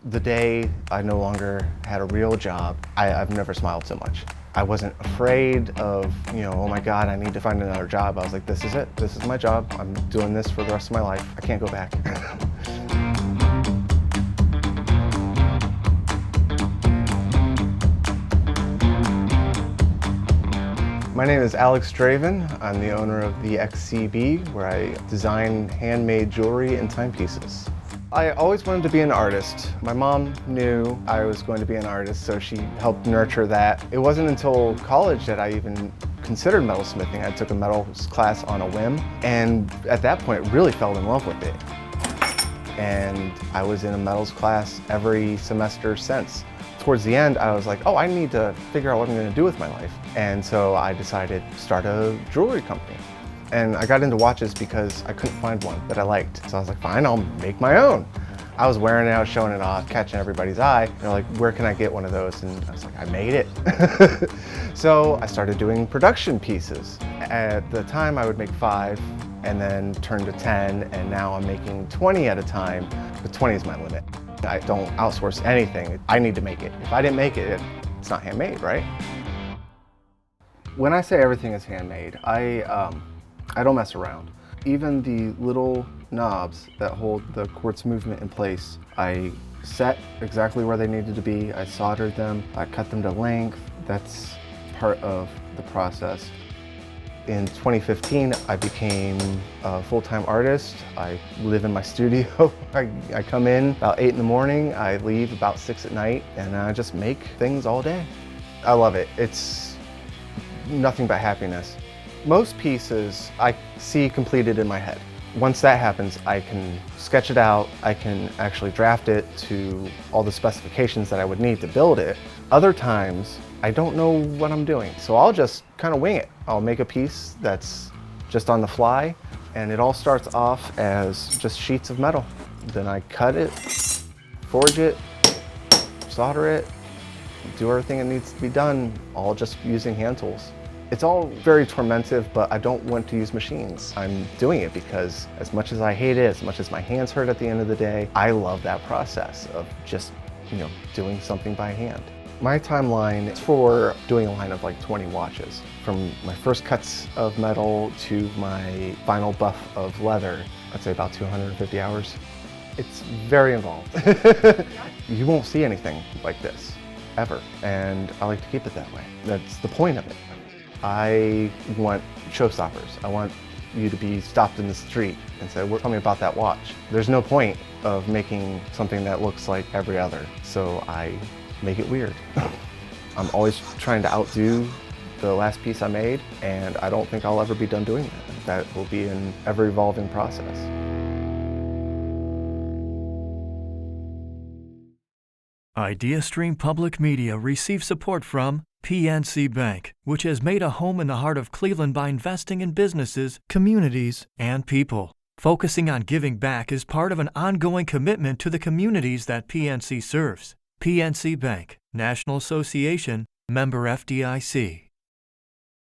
The day I no longer had a real job, I've never smiled so much. I wasn't afraid of, oh my God, I need to find another job. I was like, this is it. This is my job. I'm doing this for the rest of my life. I can't go back. My name is Alex Draven. I'm the owner of the XCB, where I design handmade jewelry and timepieces. I always wanted to be an artist. My mom knew I was going to be an artist, so she helped nurture that. It wasn't until college that I even considered metalsmithing. I took a metals class on a whim, and at that point really fell in love with it. And I was in a metals class every semester since. Towards the end, I was like, oh, I need to figure out what I'm going to do with my life. And so I decided to start a jewelry company. And I got into watches because I couldn't find one that I liked. So I was like, fine, I'll make my own. I was wearing it, I was showing it off, catching everybody's eye. They're like, where can I get one of those? And I was like, I made it. So I started doing production pieces. At the time, I would make 5 and then turn to 10, and now I'm making 20 at a time, but 20 is my limit. I don't outsource anything. I need to make it. If I didn't make it, it's not handmade, right? When I say everything is handmade, I don't mess around. Even the little knobs that hold the quartz movement in place, I set exactly where they needed to be. I soldered them, I cut them to length. That's part of the process. In 2015, I became a full-time artist. I live in my studio. I come in about 8 in the morning, I leave about 6 at night, and I just make things all day. I love it. It's nothing but happiness. Most pieces I see completed in my head. Once that happens, I can sketch it out, I can actually draft it to all the specifications that I would need to build it. Other times, I don't know what I'm doing, so I'll just kind of wing it. I'll make a piece that's just on the fly, and it all starts off as just sheets of metal. Then I cut it, forge it, solder it, do everything that needs to be done, all just using hand tools. It's all very tormentive, but I don't want to use machines. I'm doing it because as much as I hate it, as much as my hands hurt at the end of the day, I love that process of just, doing something by hand. My timeline is for doing a line of like 20 watches. From my first cuts of metal to my final buff of leather, I'd say about 250 hours. It's very involved. You won't see anything like this, ever. And I like to keep it that way. That's the point of it. I want showstoppers. I want you to be stopped in the street and say, well, tell me about that watch. There's no point of making something that looks like every other, so I make it weird. I'm always trying to outdo the last piece I made, and I don't think I'll ever be done doing that. That will be an ever-evolving process. IdeaStream Public Media receives support from PNC Bank, which has made a home in the heart of Cleveland by investing in businesses, communities, and people. Focusing on giving back is part of an ongoing commitment to the communities that PNC serves. PNC Bank, National Association, member FDIC.